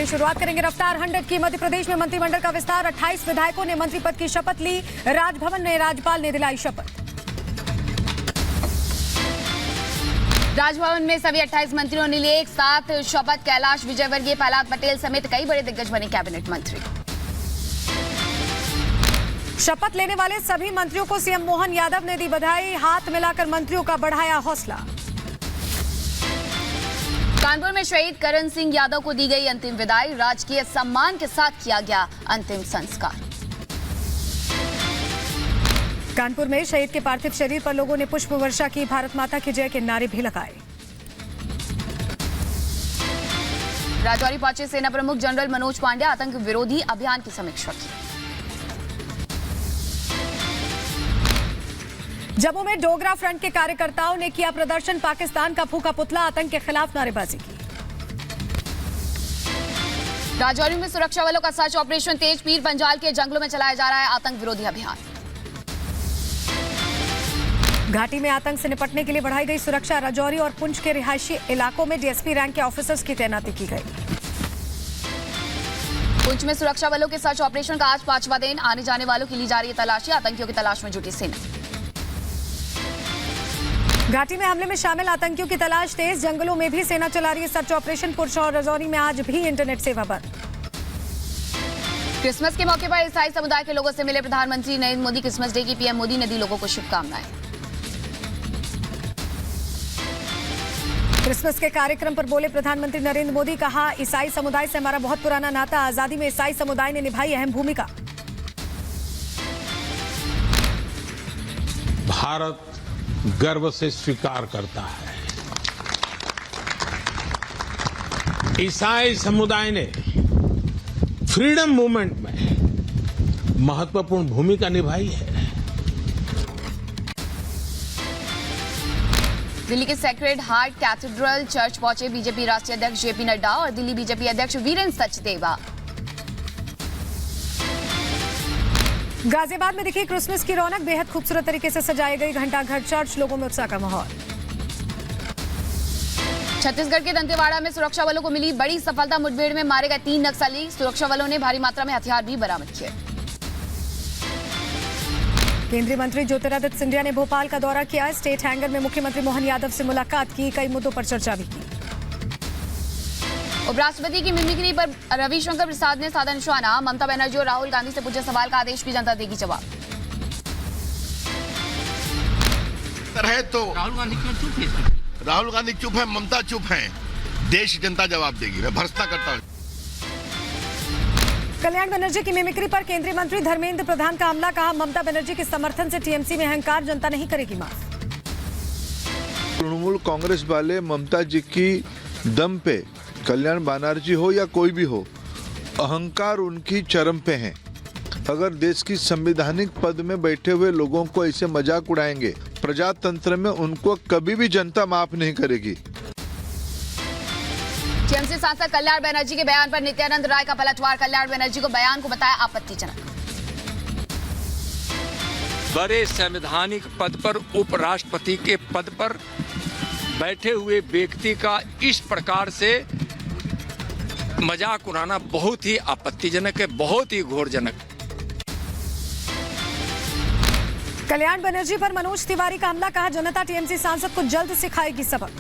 में शुरुआत करेंगे रफ्तार 100 की। मध्य प्रदेश में मंत्रिमंडल का विस्तार, 28 विधायकों ने मंत्री पद की शपथ ली। राजभवन में राज्यपाल ने दिलाई शपथ। राजभवन में सभी 28 मंत्रियों ने लिए एक साथ शपथ। कैलाश विजयवर्गीय, प्रहलाद पटेल समेत कई बड़े दिग्गज बने कैबिनेट मंत्री। शपथ लेने वाले सभी मंत्रियों को सीएम मोहन यादव ने दी बधाई। हाथ मिलाकर मंत्रियों का बढ़ाया हौसला। कानपुर में शहीद करण सिंह यादव को दी गई अंतिम विदाई। राजकीय सम्मान के साथ किया गया अंतिम संस्कार। कानपुर में शहीद के पार्थिव शरीर पर लोगों ने पुष्प वर्षा की। भारत माता की जय के नारे भी लगाए। राजौरी पहुंचे सेना प्रमुख जनरल मनोज पांड्या, आतंक विरोधी अभियान की समीक्षा की। जम्मू में डोगरा फ्रंट के कार्यकर्ताओं ने किया प्रदर्शन। पाकिस्तान का फूका पुतला, आतंक के खिलाफ नारेबाजी की। राजौरी में सुरक्षा बलों का सर्च ऑपरेशन तेज। पीर पंजाल के जंगलों में चलाया जा रहा है आतंक विरोधी अभियान। घाटी में आतंक से निपटने के लिए बढ़ाई गई सुरक्षा। राजौरी और पुंछ के रिहायशी इलाकों में डीएसपी रैंक के ऑफिसर्स की तैनाती की गई। पुंछ में सुरक्षा बलों के सर्च ऑपरेशन का आज 5वां दिन। आने जाने वालों की ली जा रही है तलाशी। आतंकियों की तलाश में जुटी सेना। घाटी में हमले में शामिल आतंकियों की तलाश तेज। जंगलों में भी सेना चला रही है सर्च ऑपरेशन। पुंछ और राजौरी में आज भी इंटरनेट सेवा बंद। क्रिसमस के मौके पर ईसाई समुदाय के लोगों से मिले प्रधानमंत्री नरेंद्र मोदी। क्रिसमस डे की पीएम मोदी ने दी लोगों को शुभकामनाएं। क्रिसमस के कार्यक्रम पर बोले प्रधानमंत्री नरेंद्र मोदी। कहा, ईसाई समुदाय से हमारा बहुत पुराना नाता। आजादी में ईसाई समुदाय ने निभाई अहम भूमिका। भारत गर्व से स्वीकार करता है, ईसाई समुदाय ने फ्रीडम मूवमेंट में महत्वपूर्ण भूमिका निभाई है। दिल्ली के सेक्रेड हार्ट कैथेड्रल चर्च पहुंचे बीजेपी राष्ट्रीय अध्यक्ष जेपी नड्डा और दिल्ली बीजेपी अध्यक्ष वीरेंद्र सचदेवा। गाजियाबाद में दिखी क्रिसमस की रौनक। बेहद खूबसूरत तरीके से सजाई गई घंटाघर चर्च। लोगों में उत्साह का माहौल। छत्तीसगढ़ के दंतेवाड़ा में सुरक्षा बलों को मिली बड़ी सफलता। मुठभेड़ में मारे गए 3 नक्सली। सुरक्षा बलों ने भारी मात्रा में हथियार भी बरामद किए। केंद्रीय मंत्री ज्योतिरादित्य सिंधिया ने भोपाल का दौरा किया। स्टेट हैंगर में मुख्यमंत्री मोहन यादव से मुलाकात की। कई मुद्दों पर चर्चा भी की। उपराष्ट्रपति की मिमिक्री पर रविशंकर प्रसाद ने साधा निशाना। ममता बनर्जी और राहुल गांधी से पूछे सवाल का आदेश भी जनता देगी जवाब। तो राहुल गांधी चुप है, ममता चुप है, देश जनता जवाब देगी। मैं भरोसा करता हूँ। कल्याण बनर्जी की मिमिक्री पर केंद्रीय मंत्री धर्मेंद्र प्रधान का हमला। कहा, ममता बनर्जी के समर्थन से टीएमसी में अहंकार, जनता नहीं करेगी माफ। तृणमूल कांग्रेस वाले ममता जी की दम पे, कल्याण बनर्जी हो या कोई भी हो, अहंकार उनकी चरम पे है। अगर देश की संवैधानिक पद में बैठे हुए लोगों को ऐसे मजाक उड़ाएंगे, प्रजातंत्र में उनको कभी भी जनता माफ नहीं करेगी। टीएमसी सांसद कल्याण बनर्जी के बयान पर नित्यानंद राय का पलटवार। कल्याण बनर्जी को बयान को बताया आपत्तिजनक। बड़े संवैधानिक पद पर, उपराष्ट्रपति के पद पर बैठे हुए व्यक्ति का इस प्रकार से मजाक उड़ाना बहुत ही आपत्तिजनक है, बहुत ही घोरजनक। कल्याण बनर्जी पर मनोज तिवारी का हमला। कहा, जनता टीएमसी सांसद को जल्द सिखाएगी सबक।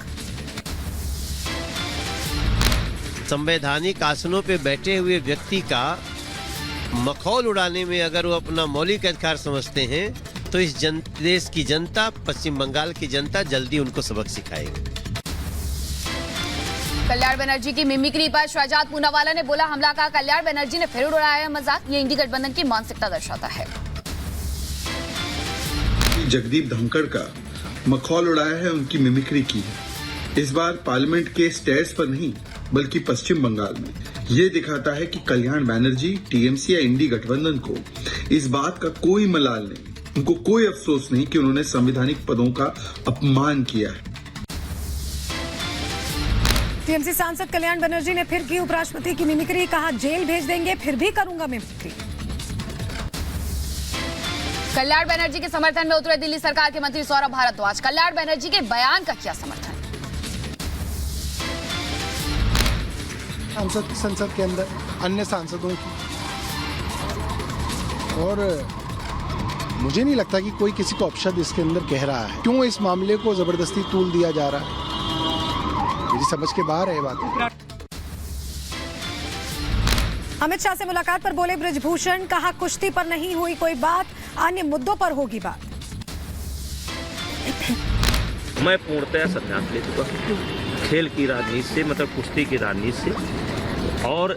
संवैधानिक आसनों पे बैठे हुए व्यक्ति का मखौल उड़ाने में अगर वो अपना मौलिक अधिकार समझते हैं तो इस देश की जनता, पश्चिम बंगाल की जनता जल्दी उनको सबक सिखाएगी। कल्याण बनर्जी की मिमिक्री पर शहजाद पूनावाला ने बोला हमला का। कल्याण बनर्जी ने फिर उड़ाया मजाक। ये इंडी गठबंधन की मानसिकता दर्शाता है। जगदीप धनखड़ का मखौल उड़ाया है, उनकी मिमिक्री की है। इस बार पार्लियामेंट के स्टेयर्स पर नहीं बल्कि पश्चिम बंगाल में। ये दिखाता है कि कल्याण बनर्जी, टीएमसी या इंडी गठबंधन को इस बात का कोई मलाल नहीं, उनको कोई अफसोस नहीं कि उन्होंने संवैधानिक पदों का अपमान किया है। टीएमसी सांसद कल्याण बनर्जी ने फिर की उपराष्ट्रपति की मिमिक्री। कहा, जेल भेज देंगे फिर भी करूंगा मिमिक्री। कल्याण बनर्जी के समर्थन में उतरे दिल्ली सरकार के मंत्री सौरभ भारद्वाज। कल्याण बनर्जी के बयान का किया समर्थन। संसद के अंदर अन्य सांसदों की, और मुझे नहीं लगता कि कोई किसी को अपशब्द इसके अंदर कह रहा है। क्यों इस मामले को जबरदस्ती तूल दिया जा रहा है, मेरी समझ के बाहर है बात। अमित शाह से मुलाकात पर बोले बृजभूषण, कहा कुश्ती पर नहीं हुई कोई बात, अन्य मुद्दों पर होगी बात। मैं पूर्णतः संन्यास ले चुका हूँ खेल की राजनीति से, मतलब कुश्ती की राजनीति से, और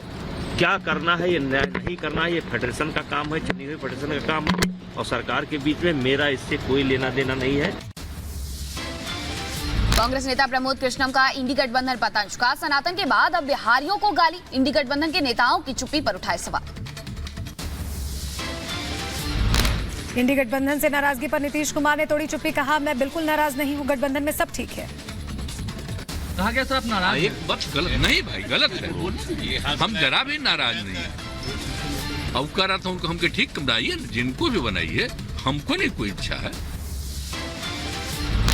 क्या करना है ये नहीं करना है ये फेडरेशन का काम है, चुनी हुई फेडरेशन का काम है, और सरकार के बीच में मेरा इससे कोई लेना देना नहीं है। कांग्रेस नेता प्रमोद कृष्णम का इंडी गठबंधन पतंज का, सनातन के बाद अब बिहारियों को गाली, इंडी गठबंधन के नेताओं की चुप्पी पर उठाए सवाल। इंडी गठबंधन से नाराजगी पर नीतीश कुमार ने तोड़ी चुप्पी, कहा मैं बिल्कुल नाराज नहीं हूं, गठबंधन में सब ठीक है। कहा गया सर आप नाराज एक बात गलत नहीं भाई, गलत है, हम जरा भी नाराज नहीं है। अब कह रहा था उनको हमके ठीक बनाइए, जिनको भी बनाइए, हमको नहीं कोई इच्छा है।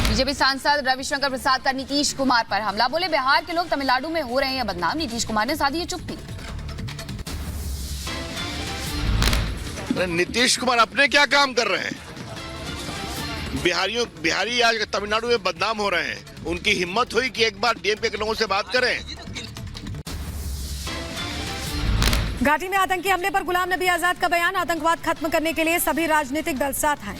बीजेपी सांसद रविशंकर प्रसाद का नीतीश कुमार पर हमला, बोले बिहार के लोग तमिलनाडु में हो रहे हैं बदनाम, नीतीश कुमार ने साधी चुप्पी। नीतीश कुमार अपने क्या काम कर रहे हैं? बिहारी आज तमिलनाडु में बदनाम हो रहे हैं, उनकी हिम्मत हुई कि एक बार डीएमके के लोगों से बात करें। घाटी में आतंकी हमले पर गुलाम नबी आजाद का बयान, आतंकवाद खत्म करने के लिए सभी राजनीतिक दल साथ आए।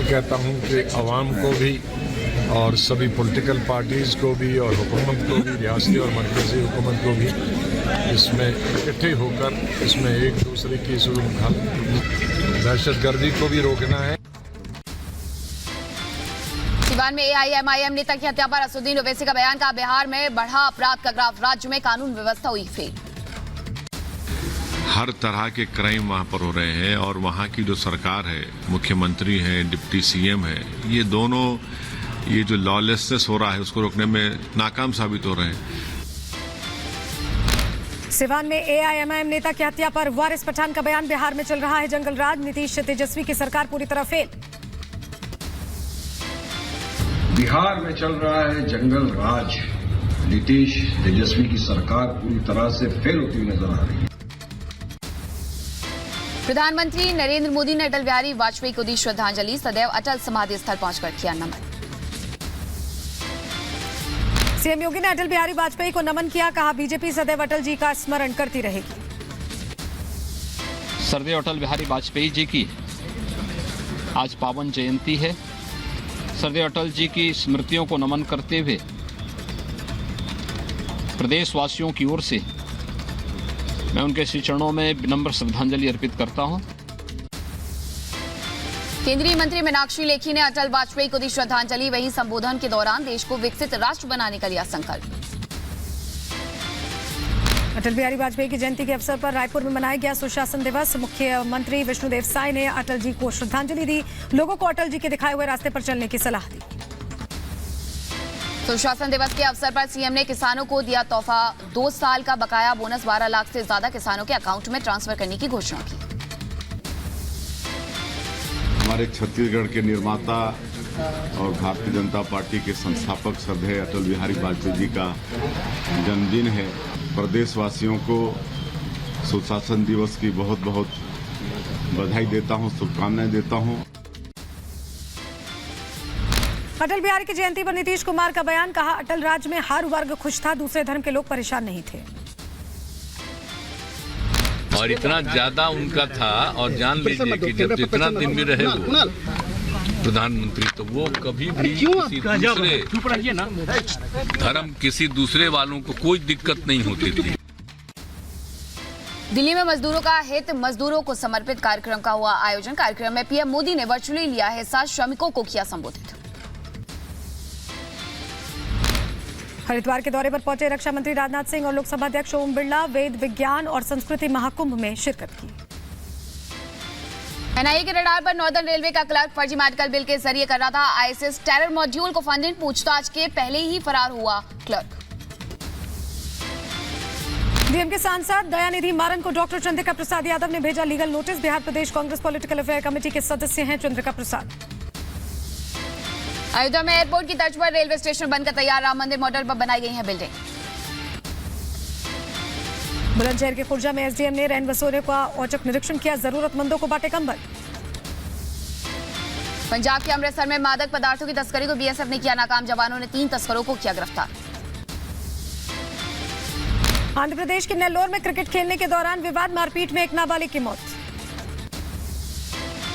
कहता हूं कि अवाम को भी और सभी पॉलिटिकल पार्टीज को भी और हुकूमत को भी, रियासती और मरकजी हुकूमत को भी इसमें इकट्ठे होकर इसमें एक दूसरे की दहशतगर्दी को भी रोकना है। सीवान में एआईएमआईएम नेता की हत्या पर असदुद्दीन ओवैसी का बयान, का बिहार में बढ़ा अपराध का ग्राफ, राज्य में कानून व्यवस्था हुई फेल। हर तरह के क्राइम वहां पर हो रहे हैं, और वहां की जो सरकार है, मुख्यमंत्री हैं, डिप्टी सीएम है, ये दोनों ये जो लॉलेसनेस हो रहा है उसको रोकने में नाकाम साबित हो रहे हैं। सिवान में एआईएमआईएम नेता की हत्या पर वारिस पठान का बयान, बिहार में चल रहा है जंगल राज, नीतीश तेजस्वी की सरकार पूरी तरह फेल। बिहार में चल रहा है जंगल राज, नीतीश तेजस्वी की सरकार पूरी तरह से फेल होती हुई नजर आ रही है। प्रधानमंत्री नरेंद्र मोदी ने अटल बिहारी वाजपेयी को दी श्रद्धांजलि, सदैव अटल समाधि स्थल पहुंचकर किया नमन। सीएम योगी ने अटल बिहारी वाजपेयी को नमन किया, कहा बीजेपी सदैव अटल जी का स्मरण करती रहेगी। सरदेव अटल बिहारी वाजपेयी जी की आज पावन जयंती है। सरदेव अटल जी की स्मृतियों को नमन करते हुए प्रदेशवासियों की ओर से मैं उनके श्री चरणों में विनम्र श्रद्धांजलि अर्पित करता हूं। केंद्रीय मंत्री मीनाक्षी लेखी ने अटल वाजपेयी को दी श्रद्धांजलि, वहीं संबोधन के दौरान देश को विकसित राष्ट्र बनाने का लिया संकल्प। अटल बिहारी वाजपेयी की जयंती के अवसर पर रायपुर में मनाया गया सुशासन दिवस, मुख्यमंत्री विष्णुदेव साय ने अटल जी को श्रद्धांजलि दी, लोगों को अटल जी के दिखाए हुए रास्ते पर चलने की सलाह दी। सुशासन दिवस के अवसर पर सीएम ने किसानों को दिया तोहफा, 2 साल का बकाया बोनस 12 लाख से ज्यादा किसानों के अकाउंट में ट्रांसफर करने की घोषणा की। हमारे छत्तीसगढ़ के निर्माता और भारतीय जनता पार्टी के संस्थापक श्रद्धेय अटल बिहारी वाजपेयी जी का जन्मदिन है। प्रदेशवासियों को सुशासन दिवस की बहुत बहुत बधाई देता हूं, शुभकामनाएं देता हूं। अटल बिहारी की जयंती पर नीतीश कुमार का बयान, कहा अटल राज में हर वर्ग खुश था, दूसरे धर्म के लोग परेशान नहीं थे। और इतना ज्यादा उनका था, और जान लीजिए कि जब जितना दिन भी रहे वो प्रधानमंत्री, तो वो कभी भी किसी दूसरे धर्म, किसी दूसरे वालों को कोई दिक्कत नहीं होती थी। दिल्ली में मजदूरों का हित, मजदूरों को समर्पित कार्यक्रम का हुआ आयोजन। कार्यक्रम में पीएम मोदी ने वर्चुअली लिया हिस्सा, श्रमिकों को किया संबोधित। हरिद्वार के दौरे पर पहुंचे रक्षा मंत्री राजनाथ सिंह और लोकसभा अध्यक्ष ओम बिरला, वेद विज्ञान और संस्कृति महाकुंभ में शिरकत की। एनआईए के रडार पर नॉर्दर्न रेलवे का क्लर्क फर्जी मेडिकल बिल के जरिए कर रहा था आईएसएस टेरर मॉड्यूल को फंडिंग, पूछताछ के पहले ही फरार हुआ क्लर्क। डीएमके सांसद दयानिधि मारन को डॉक्टर चंद्रिका प्रसाद यादव ने भेजा लीगल नोटिस, बिहार प्रदेश कांग्रेस पॉलिटिकल अफेयर कमेटी के सदस्य हैं चंद्रिका प्रसाद। अयोध्या में एयरपोर्ट की तर्ज पर रेलवे स्टेशन बनकर तैयार, राम मंदिर मॉडल पर बनाई गई है बिल्डिंग। बुलंदशहर के खुर्जा में एसडीएम ने रैन बसेरों का औचक निरीक्षण किया, जरूरतमंदों को बांटे कंबल। पंजाब के अमृतसर में मादक पदार्थों की तस्करी को बीएसएफ ने किया नाकाम, जवानों ने 3 तस्करों को किया गिरफ्तार। आंध्र प्रदेश के नेल्लोर में क्रिकेट खेलने के दौरान विवाद मारपीट में एक नाबालिग की मौत।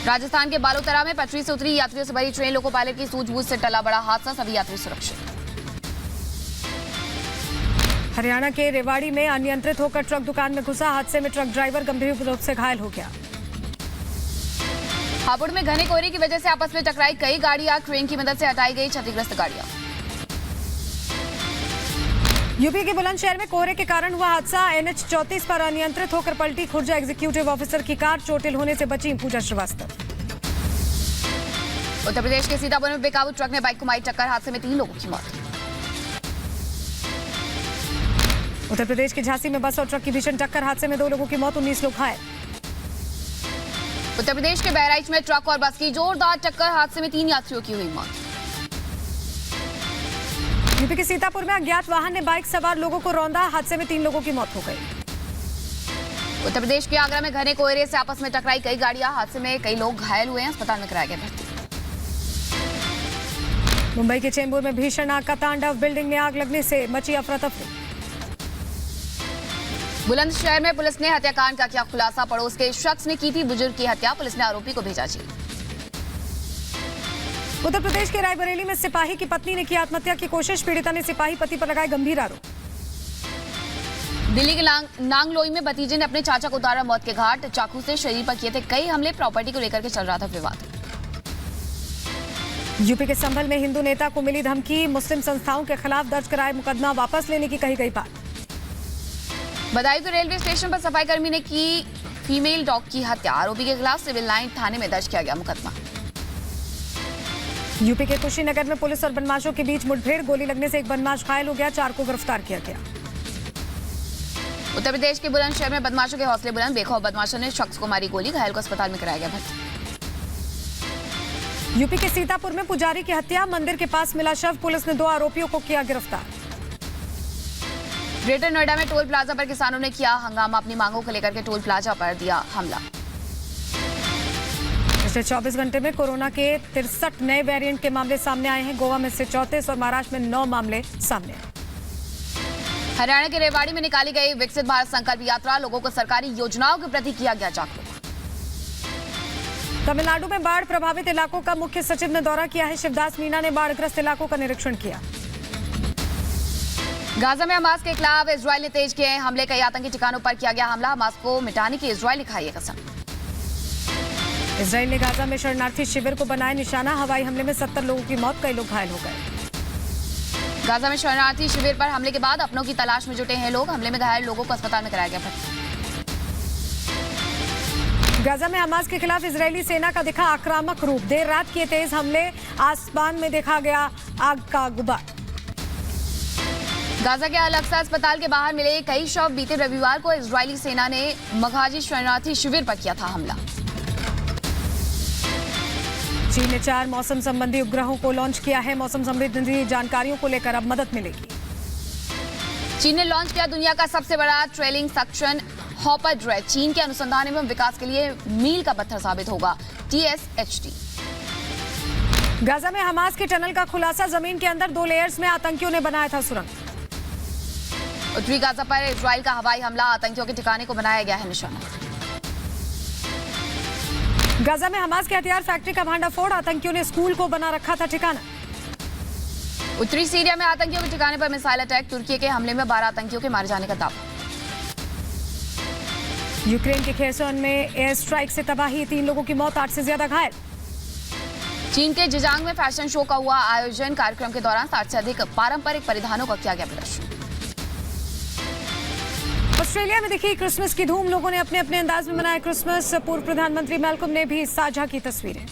राजस्थान के बालोतरा में पटरी से उतरी यात्रियों से भरी ट्रेन, लोको पायलट की सूझबूझ से टला बड़ा हादसा, सभी यात्री सुरक्षित। हरियाणा के रेवाड़ी में अनियंत्रित होकर ट्रक दुकान में घुसा, हादसे में ट्रक ड्राइवर गंभीर रूप से घायल हो गया। हापुड़ में घने कोहरे की वजह से आपस में टकराई कई गाड़ियां, क्रेन की मदद से हटाई गई क्षतिग्रस्त गाड़ियां। यूपी के बुलंदशहर में कोहरे के कारण हुआ हादसा, एनएच 34 पर अनियंत्रित होकर पलटी खुर्जा एग्जीक्यूटिव ऑफिसर की कार, चोटिल होने से बची पूजा श्रीवास्तव। उत्तर प्रदेश के सीतापुर में बेकाबू ट्रक ने बाइक को मारी टक्कर, हादसे में 3 लोगों की मौत। उत्तर प्रदेश के झांसी में बस और ट्रक की भीषण टक्कर, हादसे में 2 लोगों की मौत, 19 लोग घायल। उत्तर प्रदेश के बहराइच में ट्रक और बस की जोरदार टक्कर, हादसे में 3 यात्रियों की हुई मौत। यूपी के सीतापुर में अज्ञात वाहन ने बाइक सवार लोगों को रौंदा, हादसे में 3 लोगों की मौत हो गई। उत्तर प्रदेश के आगरा में घने कोहरे से आपस में टकराई कई गाड़ियां, हादसे में कई लोग घायल हुए हैं, अस्पताल में कराया गया भर्ती। मुंबई के चेंबूर में भीषण आग का तांडव, बिल्डिंग में आग लगने से मची अफरा तफरी। बुलंदशहर में पुलिस ने हत्याकांड का किया खुलासा, पड़ोस के शख्स ने की थी बुजुर्ग की हत्या, पुलिस ने आरोपी को भेजा जेल। उत्तर प्रदेश के रायबरेली में सिपाही की पत्नी ने की आत्महत्या की कोशिश, पीड़िता ने सिपाही पति पर लगाए गंभीर आरोप। दिल्ली के नांगलोई में भतीजे ने अपने चाचा को उतारा मौत के घाट, चाकू से शरीर पर किए थे कई हमले, प्रॉपर्टी को लेकर के चल रहा था विवाद। यूपी के संभल में हिंदू नेता को मिली धमकी, मुस्लिम संस्थाओं के खिलाफ दर्ज कराए मुकदमा, वापस लेने की कही गई बात। बदायूं के रेलवे स्टेशन पर सफाई कर्मी ने की फीमेल डॉग की हत्या, आरोपी के खिलाफ सिविल लाइन थाने में दर्ज किया गया मुकदमा। यूपी के कुशीनगर में पुलिस और बदमाशों के बीच मुठभेड़, गोली लगने से एक बदमाश घायल हो गया, 4 को गिरफ्तार किया गया। उत्तर प्रदेश के बुलंदशहर में बदमाशों के हौसले बुलंद, बेखौफ बदमाशों ने शख्स को मारी गोली, घायल को अस्पताल में कराया गया भर्ती। यूपी के सीतापुर में पुजारी की हत्या, मंदिर के पास मिला शव, पुलिस ने 2 आरोपियों को किया गिरफ्तार। ग्रेटर नोएडा में टोल प्लाजा पर किसानों ने किया हंगामा, अपनी मांगों को लेकर के टोल प्लाजा पर दिया हमला। पिछले 24 घंटे में कोरोना के 63 नए वेरिएंट के मामले सामने आए हैं, गोवा में से 34 और महाराष्ट्र में 9 मामले सामने आए। हरियाणा के रेवाड़ी में निकाली गई विकसित भारत संकल्प यात्रा, लोगों को सरकारी योजनाओं के प्रति किया गया जागरूक। तमिलनाडु में बाढ़ प्रभावित इलाकों का मुख्य सचिव ने दौरा किया है, शिवदास मीना ने बाढ़ग्रस्त इलाकों का निरीक्षण किया। गाजा में हमास के खिलाफ इजरायल ने तेज किए हमले, कई आतंकी ठिकानों पर किया गया हमला, हमास को मिटाने की इजरायल ने खाई है कसम। इजरायल ने गाजा में शरणार्थी शिविर को बनाया निशाना, हवाई हमले में 70 लोगों की मौत, कई लोग घायल हो गए। गाजा में शरणार्थी शिविर पर हमले के बाद अपनों की तलाश में जुटे हैं लोग, हमले में घायल लोगों को अस्पताल में कराया गया भर्ती। गाजा में हमास के खिलाफ इजरायली सेना का दिखा आक्रामक रूप, देर रात किए तेज हमले, आसमान में देखा गया आग का गुबार। गाजा के अल-अक्सा अस्पताल के बाहर मिले कई शव, बीते रविवार को इजरायली सेना ने मगाजी शरणार्थी शिविर पर किया था हमला। चीन ने 4 मौसम संबंधी उपग्रहों को लॉन्च किया है, मौसम संबंधी जानकारियों को लेकर अब मदद मिलेगी। चीन ने लॉन्च किया दुनिया का सबसे बड़ा ट्रेलिंग सक्शन हॉपर ड्रैग, चीन के अनुसंधान एवं विकास के लिए मील का पत्थर साबित होगा, TSHD। गाजा में हमास के टनल का खुलासा, जमीन के अंदर 2 लेयर्स में आतंकियों ने बनाया था सुरंग। उत्तरी गाजा पर इजरायल का हवाई हमला, आतंकियों के ठिकाने को बनाया गया है निशाना। गाजा में हमास के हथियार फैक्ट्री का भांडाफोड़, आतंकियों ने स्कूल को बना रखा था ठिकाना। उत्तरी सीरिया में आतंकियों के ठिकाने पर मिसाइल अटैक, तुर्की के हमले में 12 आतंकियों के मारे जाने का दावा। यूक्रेन के खेरसन में एयर स्ट्राइक से तबाही, 3 लोगों की मौत, 8 से ज्यादा घायल। चीन के जिजांग में फैशन शो का हुआ आयोजन, कार्यक्रम के दौरान 60 से अधिक पारंपरिक परिधानों का किया गया प्रदर्शन। ऑस्ट्रेलिया में दिखी क्रिसमस की धूम, लोगों ने अपने अपने अंदाज में मनाया क्रिसमस, पूर्व प्रधानमंत्री मैल्कम ने भी साझा की तस्वीरें।